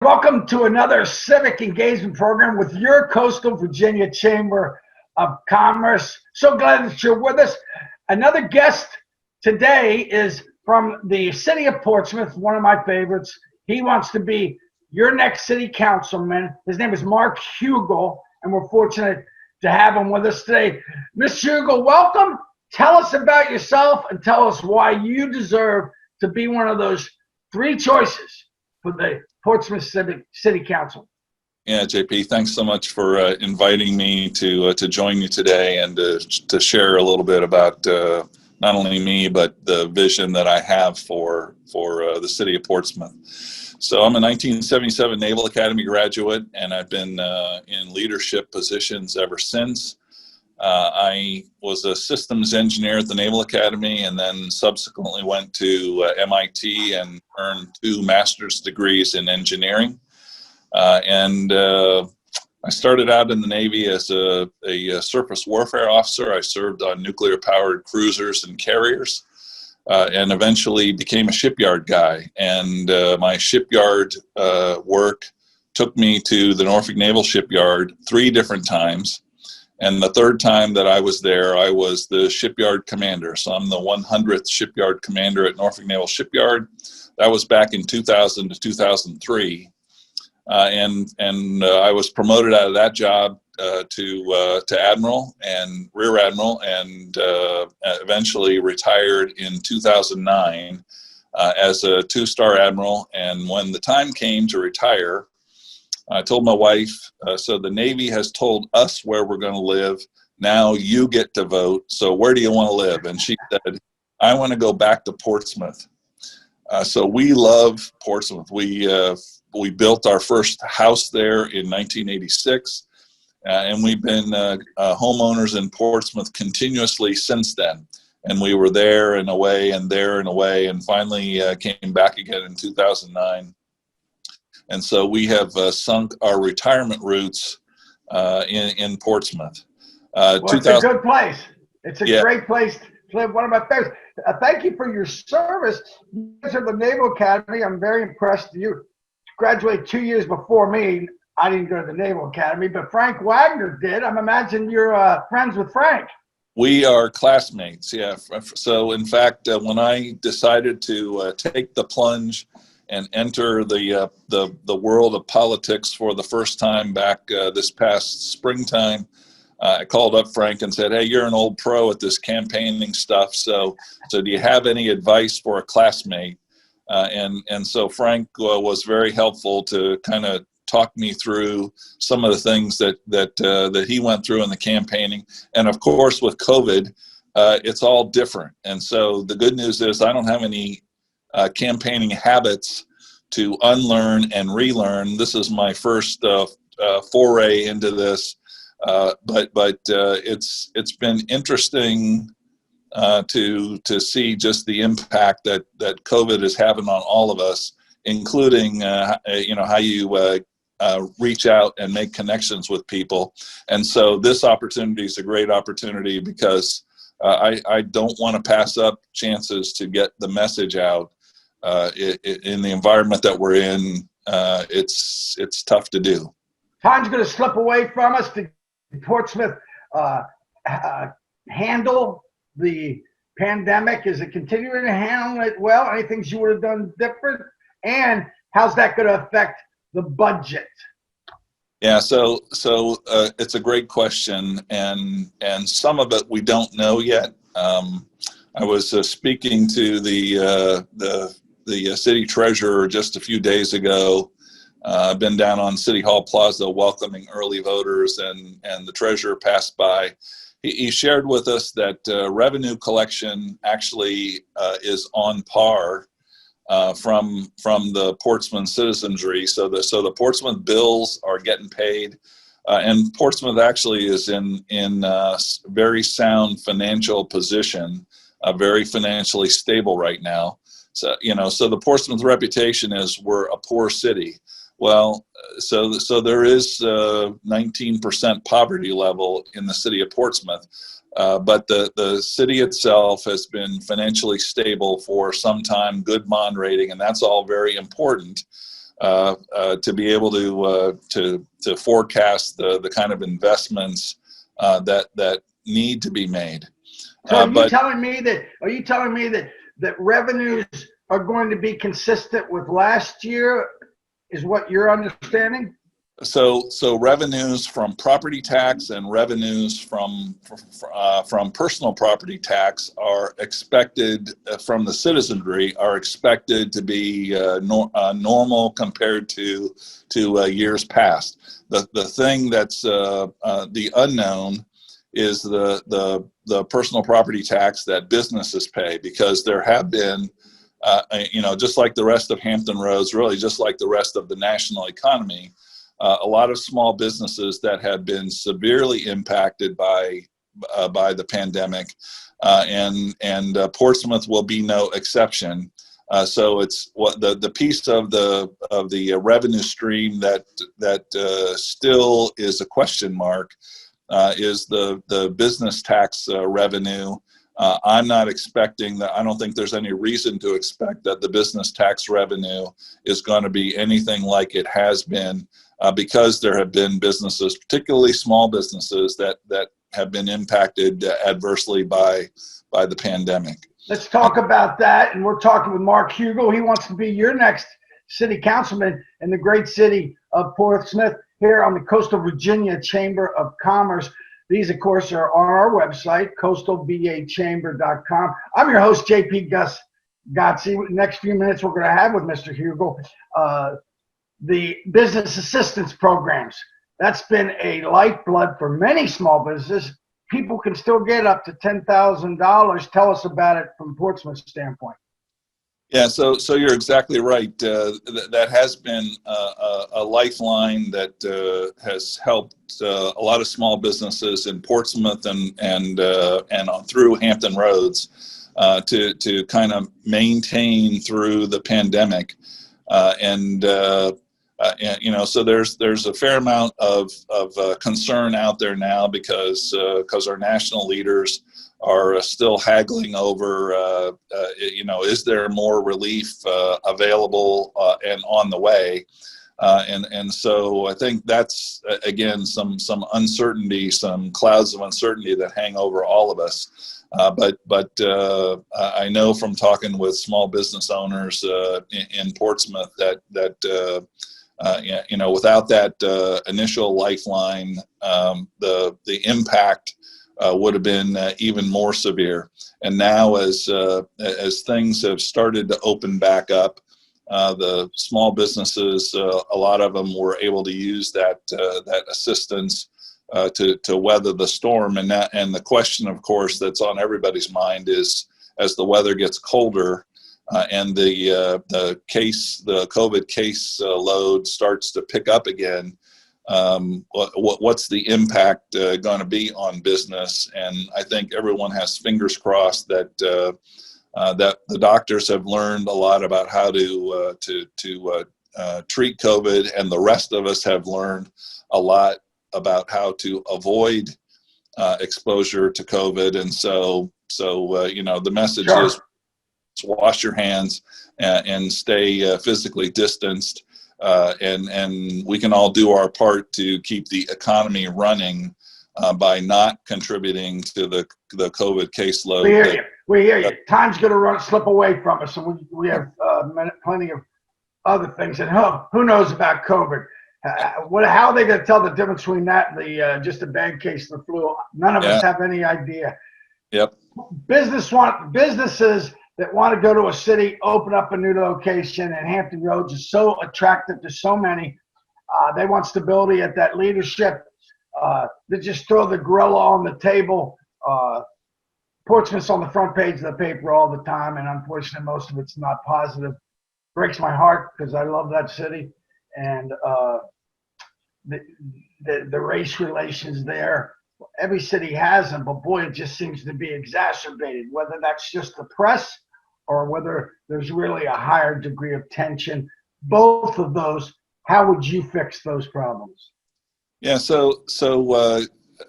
Welcome to another civic engagement program with your Coastal Virginia Chamber of Commerce. So glad that you're with us. Another guest today is from the city of Portsmouth, one of my favorites. He wants to be your next city councilman. His name is Mark Hugel, and we're fortunate to have him with us today. Mr. Hugel, welcome. Tell us about yourself and tell us why you deserve to be one of those three choices for the Portsmouth City Council. Yeah, JP, thanks so much for inviting me to join you today and to share a little bit about not only me, but the vision that I have for the city of Portsmouth. So I'm a 1977 Naval Academy graduate, and I've been in leadership positions ever since. I was a systems engineer at the Naval Academy and then subsequently went to MIT and earned 2 master's degrees in engineering. I started out in the Navy as a surface warfare officer. I served on nuclear-powered cruisers and carriers, and eventually became a shipyard guy. And my shipyard work took me to the Norfolk Naval Shipyard 3 different times. And the 3rd time that I was there, I was the Shipyard Commander. So I'm the 100th Shipyard Commander at Norfolk Naval Shipyard. That was back in 2000 to 2003. I was promoted out of that job to Admiral and Rear Admiral, and eventually retired in 2009 as a 2-star Admiral. And when the time came to retire, I told my wife, so the Navy has told us where we're going to live. Now you get to vote. So where do you want to live? And she said, I want to go back to Portsmouth. So we love Portsmouth. We built our first house there in 1986, and we've been homeowners in Portsmouth continuously since then. And we were there and away and there and away, and finally came back again in 2009. And so we have sunk our retirement roots in Portsmouth. Well, it's a good place. It's a great place to live. One of my favorites. Thank you for your service. You guys are the Naval Academy. I'm very impressed. You graduated 2 years before me. I didn't go to the Naval Academy, but Frank Wagner did. I'm imagining you're friends with Frank. We are classmates, yeah. So in fact, when I decided to take the plunge and enter the world of politics for the first time back this past springtime, I called up Frank and said, hey, you're an old pro at this campaigning stuff, so do you have any advice for a classmate? And so Frank was very helpful to kind of talk me through some of the things that he went through in the campaigning. And of course, with COVID, it's all different. And so the good news is I don't have any campaigning habits to unlearn and relearn. This is my first foray into this, but it's been interesting to see just the impact that COVID is having on all of us, including how you reach out and make connections with people. And so this opportunity is a great opportunity because I don't want to pass up chances to get the message out. In the environment that we're in, it's tough to do. Time's going to slip away from us. To Portsmouth handle the pandemic? Is it continuing to handle it well? Any things you would have done different? And how's that going to affect the budget? Yeah, so it's a great question, and some of it we don't know yet. I was speaking to the city treasurer just a few days ago. I've been down on City Hall Plaza welcoming early voters, and the treasurer passed by. He shared with us that revenue collection actually is on par from the Portsmouth citizenry. So the Portsmouth bills are getting paid, and Portsmouth actually is in very sound financial position, very financially stable right now. So so the Portsmouth reputation is we're a poor city. Well, so there is 19% poverty level in the city of Portsmouth, but the city itself has been financially stable for some time, good bond rating, and that's all very important. to be able to forecast the kind of investments that need to be made. So are you telling me that revenues are going to be consistent with last year, is what you're understanding? So revenues from property tax and revenues from personal property tax are expected from the citizenry are expected to be normal compared to years past. The thing that's the unknown is the personal property tax that businesses pay, because there have been just like the rest of Hampton Roads, really just like the rest of the national economy, a lot of small businesses that have been severely impacted by the pandemic, and Portsmouth will be no exception. So it's what the piece of the revenue stream that still is a question mark is the business tax revenue. I'm not expecting that. I don't think there's any reason to expect that the business tax revenue is going to be anything like it has been, because there have been businesses, particularly small businesses, that have been impacted adversely by the pandemic. Let's talk about that. And we're talking with Mark Hugel. He wants to be your next city councilman in the great city of Portsmouth, here on the Coastal Virginia Chamber of Commerce. These, of course, are on our website, coastalvachamber.com. I'm your host, JP Gotzi. Next few minutes we're going to have with Mr. Hugel the business assistance programs. That's been a lifeblood for many small businesses. People can still get up to $10,000. Tell us about it from Portsmouth's standpoint. Yeah, so you're exactly right. That has been a lifeline that has helped a lot of small businesses in Portsmouth and through Hampton Roads to kind of maintain through the pandemic, so there's a fair amount of concern out there now because our national leaders are still haggling over, is there more relief available and on the way? And so I think that's, again, some uncertainty, some clouds of uncertainty that hang over all of us. But I know from talking with small business owners in Portsmouth that without that initial lifeline, the impact would have been even more severe. And now, as things have started to open back up, the small businesses, a lot of them were able to use that assistance to weather the storm. And the question, of course, that's on everybody's mind is, as the weather gets colder and the COVID case load starts to pick up again, what's the impact going to be on business? And I think everyone has fingers crossed that the doctors have learned a lot about how to treat COVID, and the rest of us have learned a lot about how to avoid exposure to COVID. And so the message is wash your hands and stay physically distanced. And we can all do our part to keep the economy running by not contributing to the COVID caseload. We hear you. Time's going to slip away from us, and we have plenty of other things. And who knows about COVID? How are they going to tell the difference between that and just a bad case of the flu? None of us have any idea. Yep. Businesses that want to go to a city, open up a new location, and Hampton Roads is so attractive to so many. They want stability at that leadership. They just throw the gorilla on the table. Portsmouth's on the front page of the paper all the time, and unfortunately most of it's not positive. Breaks my heart because I love that city, and the race relations there. Every city has them, but boy, it just seems to be exacerbated, whether that's just the press or whether there's really a higher degree of tension. Both of those, how would you fix those problems? Yeah, so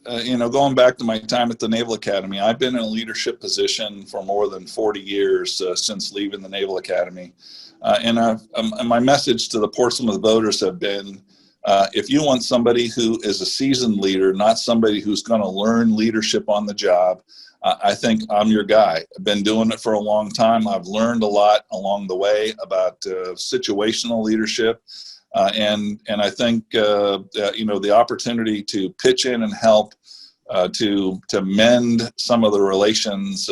going back to my time at the Naval Academy, I've been in a leadership position for more than 40 years since leaving the Naval Academy. And my message to the Portsmouth voters have been, if you want somebody who is a seasoned leader, not somebody who's going to learn leadership on the job, I think I'm your guy. I've been doing it for a long time. I've learned a lot along the way about situational leadership. And I think, the opportunity to pitch in and help to mend some of the relations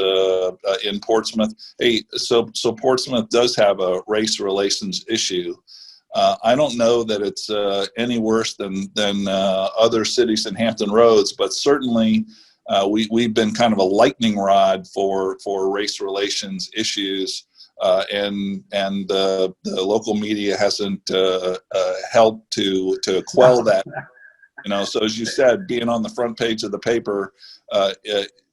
in Portsmouth. Hey, so Portsmouth does have a race relations issue. I don't know that it's any worse than other cities in Hampton Roads, but certainly we've been kind of a lightning rod for race relations issues, and the local media hasn't helped to quell that. So as you said, being on the front page of the paper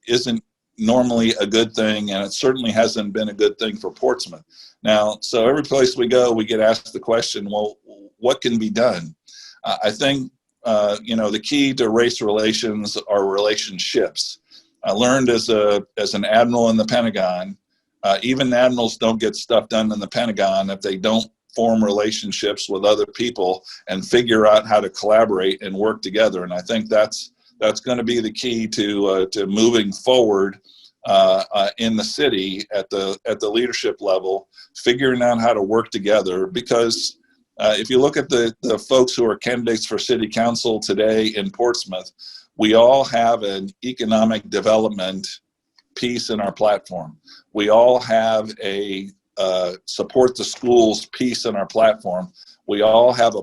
isn't normally a good thing, and it certainly hasn't been a good thing for Portsmouth. Now, so every place we go, we get asked the question, well, what can be done? I think, the key to race relations are relationships. I learned as an admiral in the Pentagon, even admirals don't get stuff done in the Pentagon if they don't form relationships with other people and figure out how to collaborate and work together. And I think that's going to be the key to moving forward in the city at the leadership level, figuring out how to work together. Because if you look at the folks who are candidates for city council today in Portsmouth, we all have an economic development piece in our platform. We all have a support the schools piece in our platform. We all have a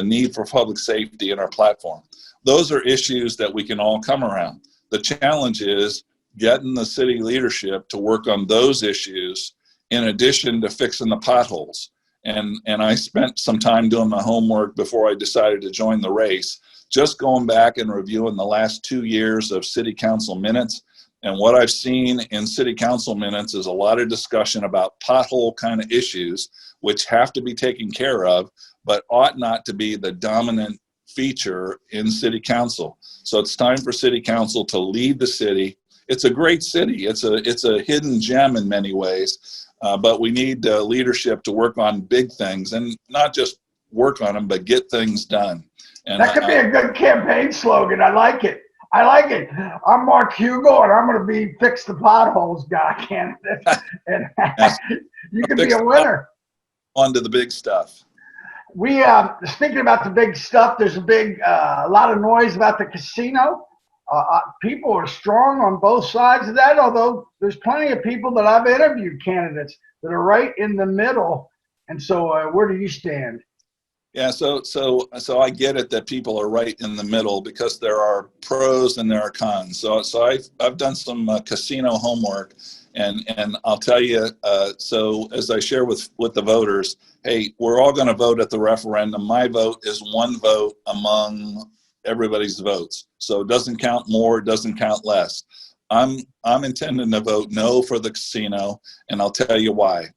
need for public safety in our platform. Those are issues that we can all come around. The challenge is getting the city leadership to work on those issues in addition to fixing the potholes. And I spent some time doing my homework before I decided to join the race, just going back and reviewing the last 2 years of city council minutes. And what I've seen in city council minutes is a lot of discussion about pothole kind of issues, which have to be taken care of, but ought not to be the dominant feature in city council. So it's time for city council to lead the city. It's a great city. It's a hidden gem in many ways, but we need leadership to work on big things, and not just work on them, but get things done. And that could be a good campaign slogan. I like it. I'm Mark Hugel, and I'm going to be fix the potholes guy candidate. And you can be a winner. On to the big stuff. We speaking about the big stuff, there's a lot of noise about the casino. People are strong on both sides of that, although there's plenty of people that I've interviewed, candidates, that are right in the middle. And so where do you stand? Yeah, so I get it that people are right in the middle, because there are pros and there are cons. So I've done some casino homework, and I'll tell you. So as I share with the voters, hey, we're all going to vote at the referendum. My vote is one vote among everybody's votes, so it doesn't count more, it doesn't count less. I'm intending to vote no for the casino, and I'll tell you why.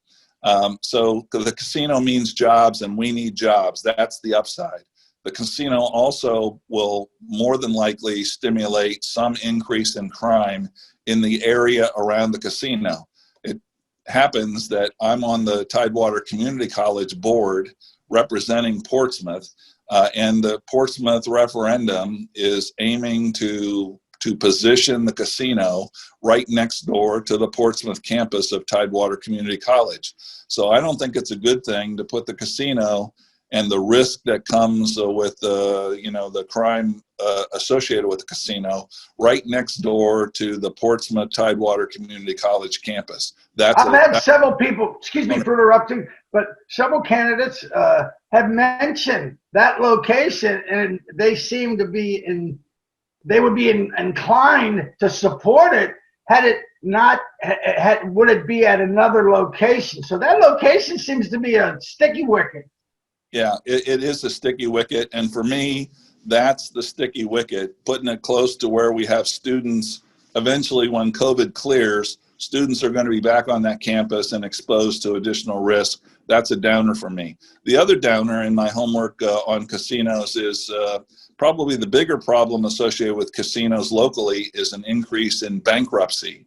So the casino means jobs, and we need jobs. That's the upside. The casino also will more than likely stimulate some increase in crime in the area around the casino. It happens that I'm on the Tidewater Community College board representing Portsmouth, and the Portsmouth referendum is aiming to position the casino right next door to the Portsmouth campus of Tidewater Community College. So I don't think it's a good thing to put the casino and the risk that comes with the crime associated with the casino right next door to the Portsmouth Tidewater Community College campus. I've had several people, excuse me for interrupting, but several candidates have mentioned that location, and they seem to be they would be inclined to support it had it not, would it be at another location? So that location seems to be a sticky wicket. Yeah, it is a sticky wicket. And for me, that's the sticky wicket, putting it close to where we have students. Eventually, when COVID clears, students are going to be back on that campus and exposed to additional risk. That's a downer for me. The other downer in my homework on casinos is probably the bigger problem associated with casinos locally is an increase in bankruptcy.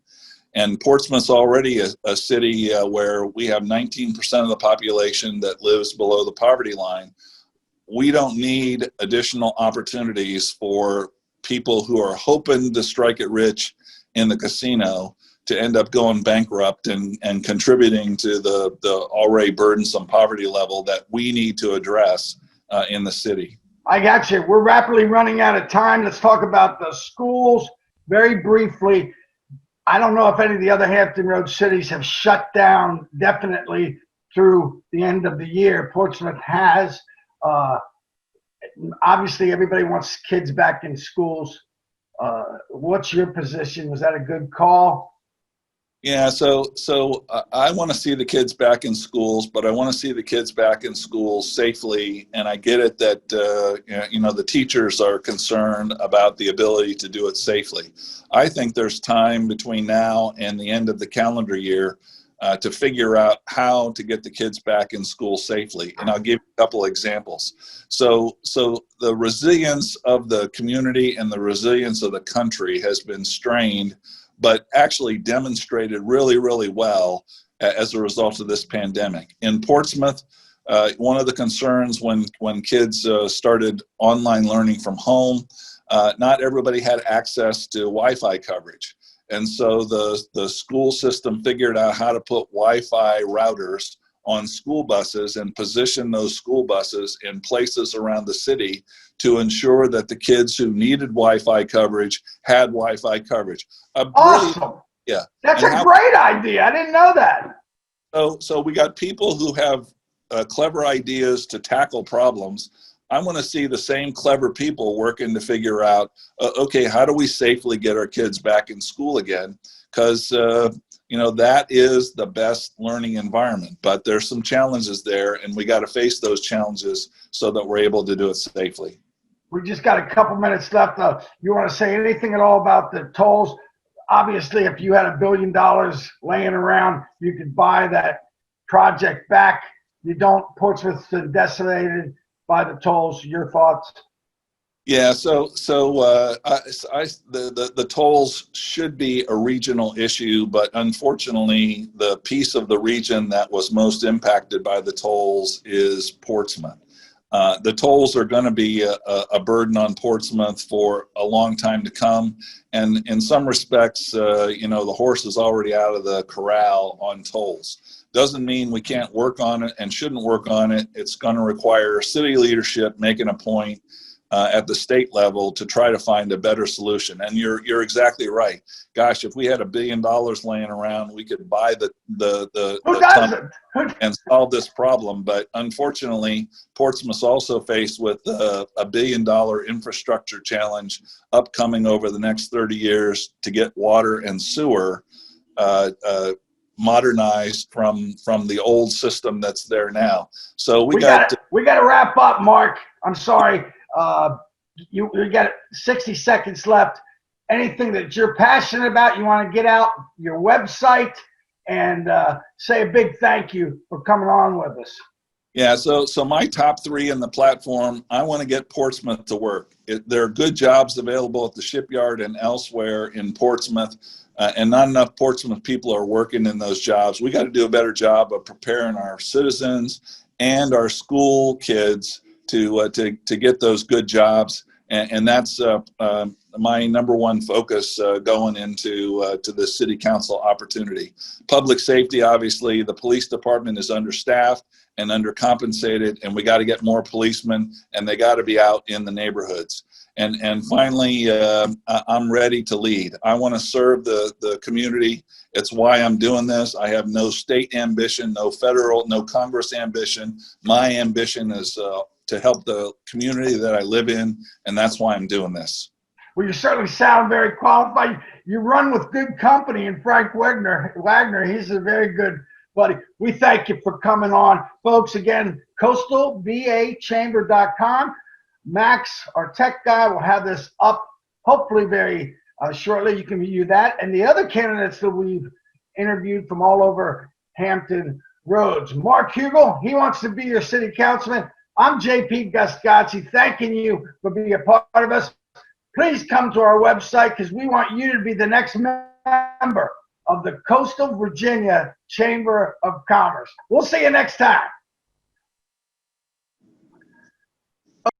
And Portsmouth's already a city where we have 19% of the population that lives below the poverty line. We don't need additional opportunities for people who are hoping to strike it rich in the casino to end up going bankrupt and contributing to the already burdensome poverty level that we need to address in the city. I got you. We're rapidly running out of time. Let's talk about the schools very briefly. I don't know if any of the other Hampton Road cities have shut down definitely through the end of the year. Portsmouth has. Obviously, everybody wants kids back in schools. What's your position? Was that a good call? Yeah, so I want to see the kids back in schools, but I want to see the kids back in schools safely. And I get it that the teachers are concerned about the ability to do it safely. I think there's time between now and the end of the calendar year to figure out how to get the kids back in school safely. And I'll give you a couple examples. So the resilience of the community and the resilience of the country has been strained, but actually demonstrated really, really well as a result of this pandemic. In Portsmouth, one of the concerns when kids started online learning from home, not everybody had access to Wi-Fi coverage. And so the school system figured out how to put Wi-Fi routers on school buses and position those school buses in places around the city to ensure that the kids who needed Wi-Fi coverage had Wi-Fi coverage. Awesome. Yeah. That's a great idea. I didn't know that. So we got people who have clever ideas to tackle problems. I want to see the same clever people working to figure out, okay, how do we safely get our kids back in school again? Because that is the best learning environment, but there's some challenges there, and we got to face those challenges so that we're able to do it safely. We just got a couple minutes left. You want to say anything at all about the tolls? Obviously, if you had $1 billion laying around, you could buy that project back. You don't. Portsmouth's been decimated by the tolls. Your thoughts? Yeah, the tolls should be a regional issue, but unfortunately, the piece of the region that was most impacted by the tolls is Portsmouth. The tolls are going to be a burden on Portsmouth for a long time to come, and in some respects, the horse is already out of the corral on tolls. Doesn't mean we can't work on it and shouldn't work on it. It's going to require city leadership making a point at the state level to try to find a better solution. And you're exactly right. Gosh, if we had $1 billion laying around, we could buy the and solve this problem. But unfortunately, Portsmouth's also faced with a $1 billion infrastructure challenge upcoming over the next 30 years to get water and sewer modernized from the old system that's there now. So we got to wrap up, Mark. I'm sorry. You got 60 seconds left. Anything that you're passionate about, you want to get out your website and say a big thank you for coming on with us. Yeah, so my top 3 in the platform, I want to get Portsmouth to work. There are good jobs available at the shipyard and elsewhere in Portsmouth, and not enough Portsmouth people are working in those jobs. We got to do a better job of preparing our citizens and our school kids to get those good jobs, and that's my number one focus going into to the city council opportunity. Public safety, obviously, the police department is understaffed and undercompensated, and we got to get more policemen, and they got to be out in the neighborhoods. And finally, I'm ready to lead. I want to serve the community. It's why I'm doing this. I have no state ambition, no federal, no Congress ambition. My ambition is to help the community that I live in, and that's why I'm doing this. Well, you certainly sound very qualified. You run with good company, and Frank Wagner, he's a very good buddy. We thank you for coming on. Folks, again, coastalvachamber.com. Max, our tech guy, will have this up hopefully very shortly. You can view that. And the other candidates that we've interviewed from all over Hampton Roads. Mark Hugel, he wants to be your city councilman. I'm JP Guscozzi, thanking you for being a part of us. Please come to our website because we want you to be the next member of the Coastal Virginia Chamber of Commerce. We'll see you next time.